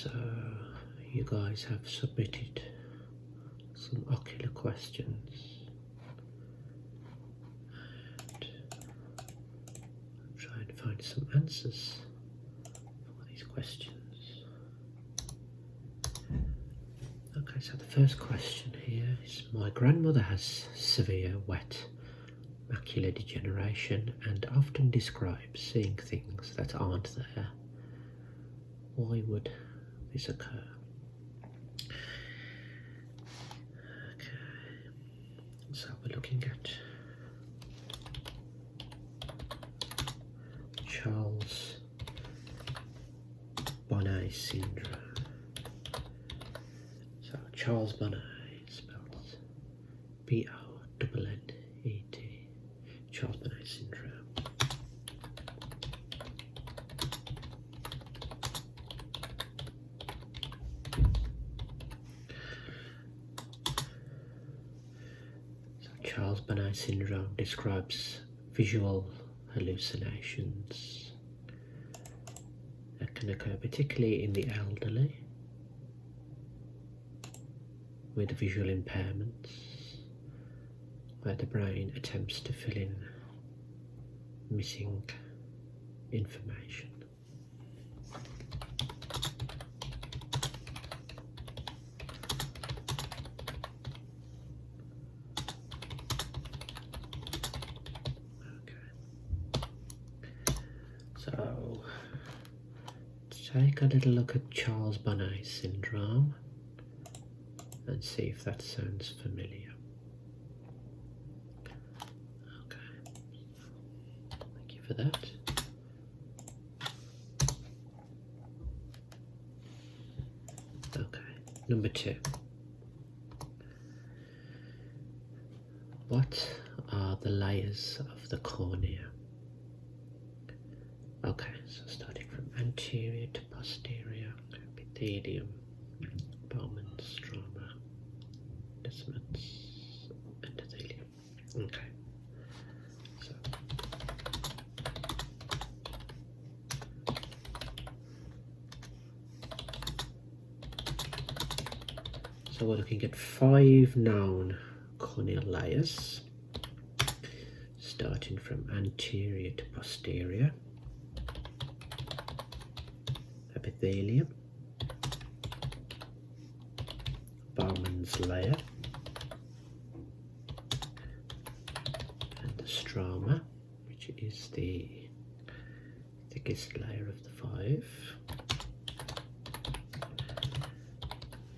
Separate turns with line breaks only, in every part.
So you guys have submitted some ocular questions, and I'm trying to find some answers for these questions. Okay, so the first question here is: my grandmother has severe wet macular degeneration and often describes seeing things that aren't there. Why would this occur? Okay, so we're looking at Charles-Bonnet syndrome. So Charles-Bonnet spells B-O-N-N-E-T, Charles-Bonnet syndrome. Charles-Bonnet syndrome describes visual hallucinations that can occur particularly in the elderly with visual impairments, where the brain attempts to fill in missing information. So, take a little look at Charles-Bonnet syndrome and see if that sounds familiar. Okay, thank you for that. Okay, number 2. What are the layers of the cornea? Okay, so starting from anterior to posterior, epithelium, Bowman's stroma, descendants, endothelium. Okay, so we're looking at 5 known corneal layers, starting from anterior to posterior. Epithelium, Bowman's layer, and the stroma, which is the thickest layer of the 5.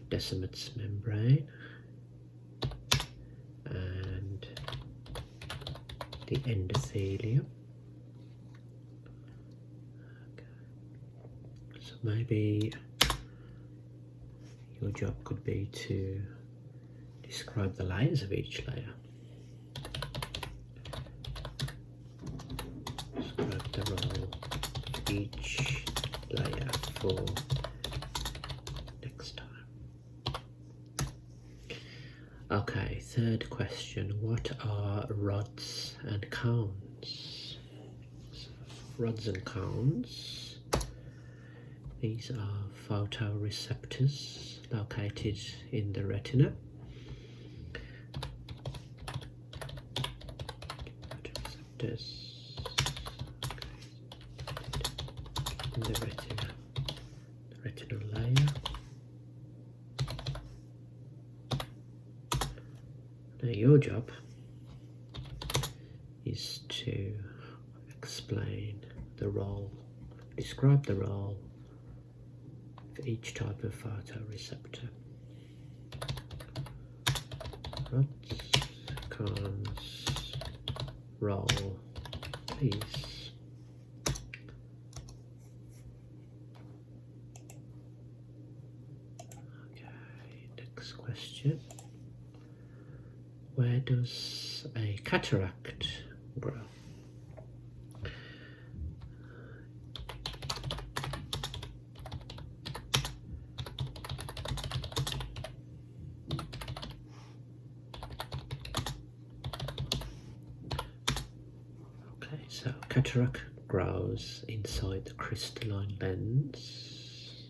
Descemet's membrane, and the endothelium. Maybe your job could be to describe the layers of each layer. Describe the role of each layer for next time. Okay, third question. What are rods and cones? So, rods and cones. These are photoreceptors located in the retina. Photoreceptors in the retina, the retinal layer. Now your job is to explain the role, describe the role for each type of photoreceptor. Rods, cones, roll, please. Okay, next question. Where does a cataract grow? So cataract grows inside the crystalline lens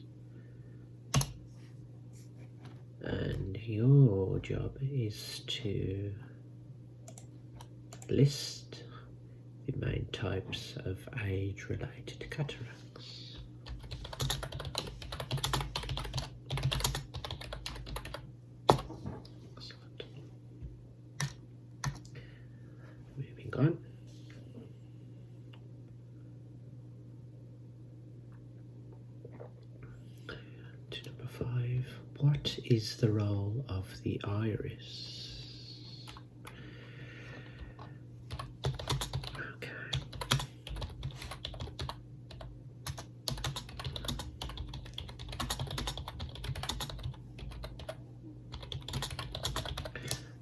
your job is to list the main types of age-related cataracts. Excellent. Moving on. To number 5. What is the role of the iris?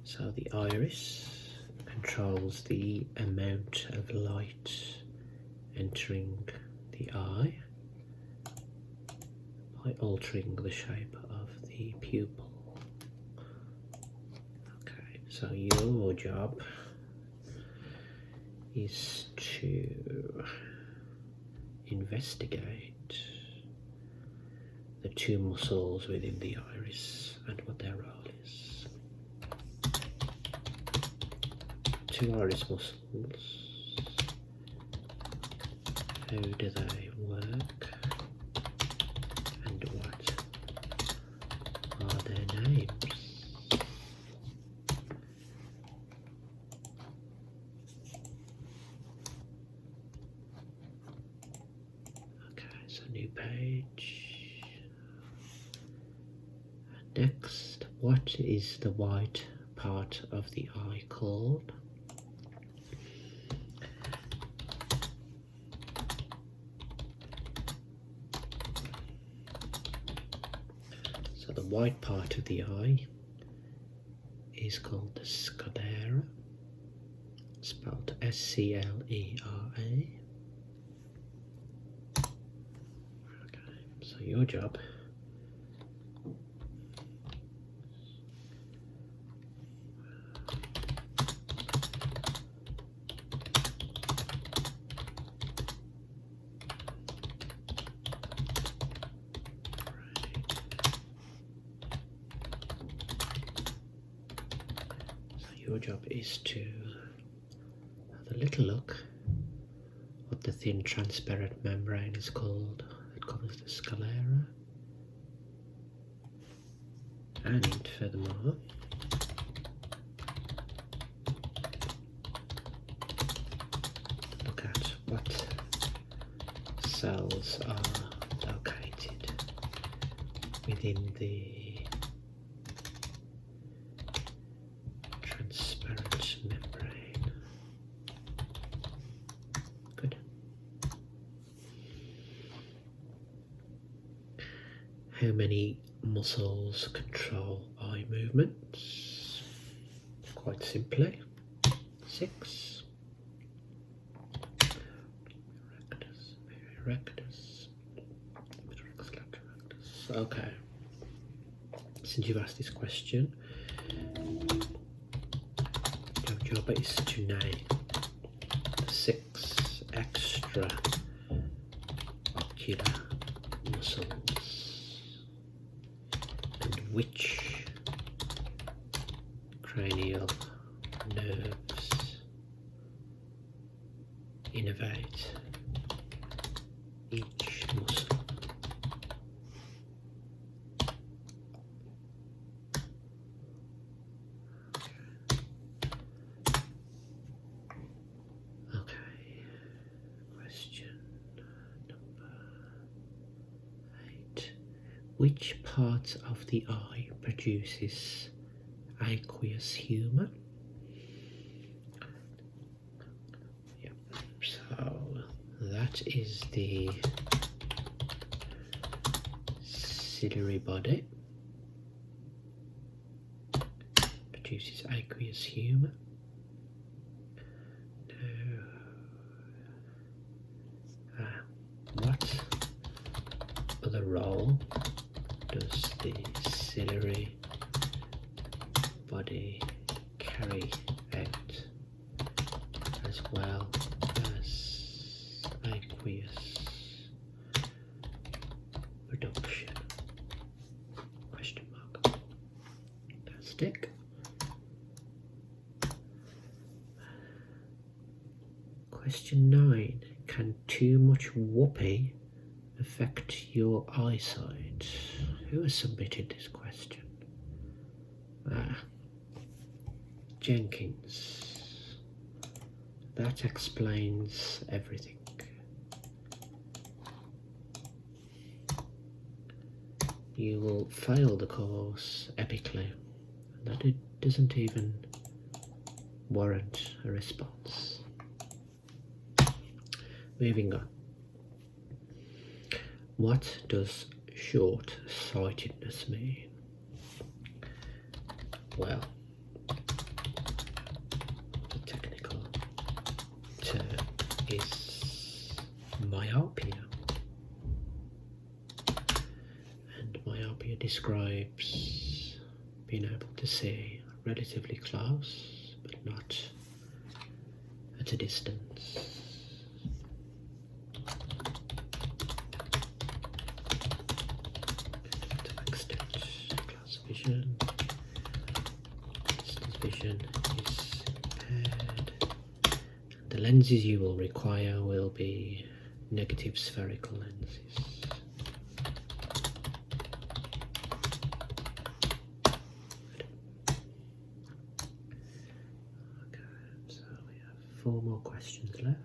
So the iris controls the amount of light entering the eye by altering the shape of the pupil. Okay, so your job is to investigate the two muscles within the iris and what their role is. Two iris muscles, how do they work and what are their names? Okay, so new page. Next, what is the white part of the eye called? So the white part of the eye is called the sclera, spelled S-C-L-E-R-A. Okay, so your job is to have a little look what the thin transparent membrane is called. It covers the sclera, and furthermore look at what cells are located within the transparent membrane. Good. How many muscles control eye movements? Quite simply, 6. Rectus, rectus. Okay. Since you've asked this question, your job is to name the 6 extra ocular muscles and which cranial nerves innervate each muscle. Which part of the eye produces aqueous humour? Yeah, so that is the ciliary body. Produces aqueous humour. What other role does the ciliary body carry out as well as aqueous production? Question mark. Fantastic. Question 9. Can too much whoopee affect your eyesight? Who has submitted this question? Jenkins. That explains everything. You will fail the course epically. That it doesn't even warrant a response. Moving on. What does short-sightedness mean? Well, the technical term is myopia. And myopia describes being able to see relatively close, but not at a distance. To an extent, close vision, distance vision is impaired. The lenses you will require will be negative spherical lenses. Four more questions left.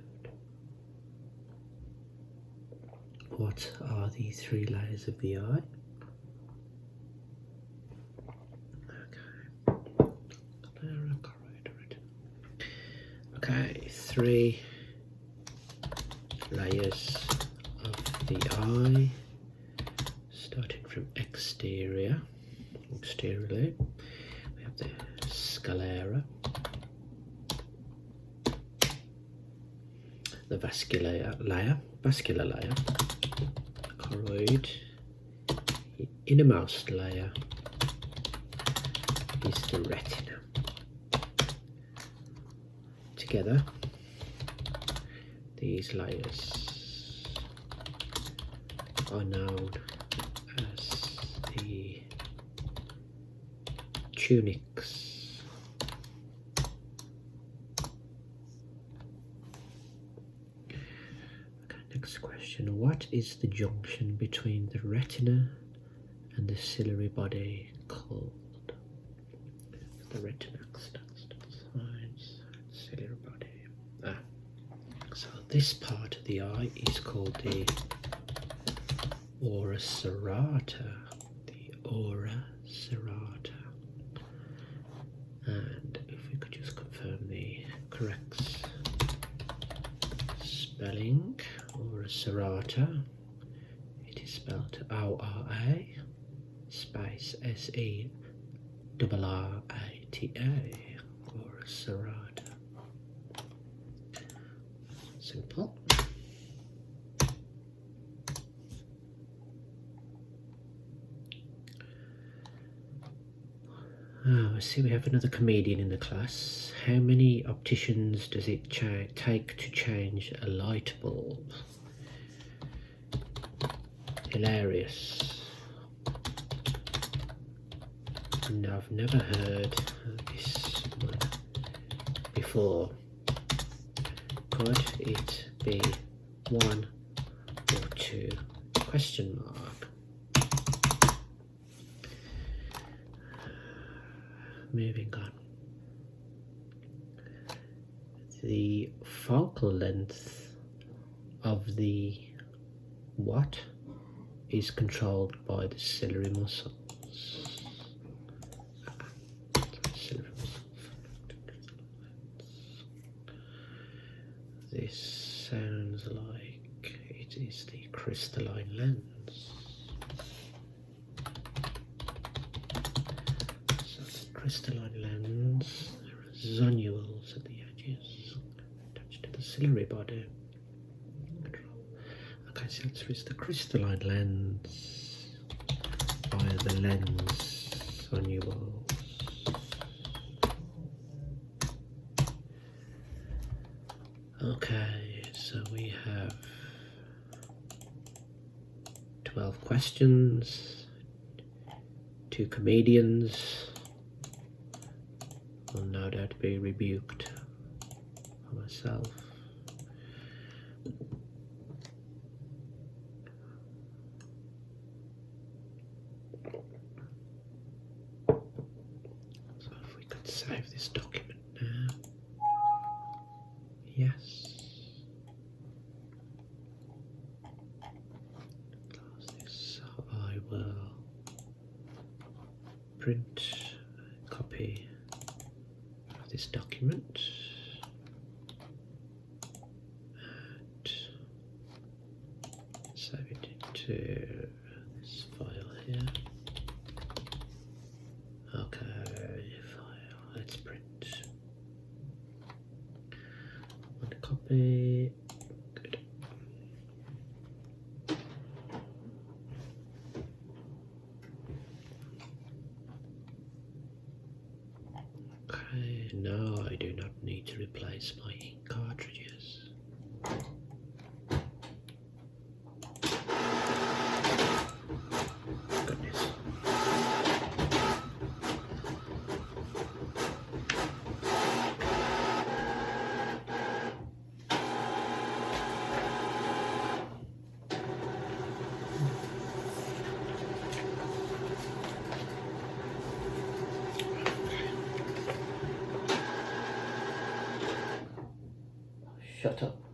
What are the three layers of the eye? Okay, three layers of the eye, starting from exteriorly. We have the sclera, the vascular layer, choroid. The innermost layer is the retina. Together, these layers are known as the tunics. Okay, next question. What is the junction between the retina and the ciliary body called? The retina extends to the sides, ciliary body. So this part of the eye is called the ora serrata. The ora serrata. And if we could just confirm the correct spelling, ora serrata. It is spelled O-R-A space S-E-R-R-A-T-A, ora serrata. Simple. I see we have another comedian in the class. How many opticians does it take to change a light bulb? Hilarious. And I've never heard of this one before. Could it be 1 or 2? Question mark. Moving on. The focal length of the what is controlled by the ciliary muscles. This sounds like it is the crystalline lens. So the crystalline lens, there are zonules at the edges attached to the ciliary body. Okay, so the answer is the crystalline lens via the lens zonules. Okay, so we have 12 questions, 2 comedians, I'll no doubt be rebuked for myself. So if we could save this document now. Yes. Close this. So I will print a copy of this document and save it into this file here. Okay, file, let's print one copy. Good. Okay, now I do not need to replace my ink cartridges. Goodness. Shut up.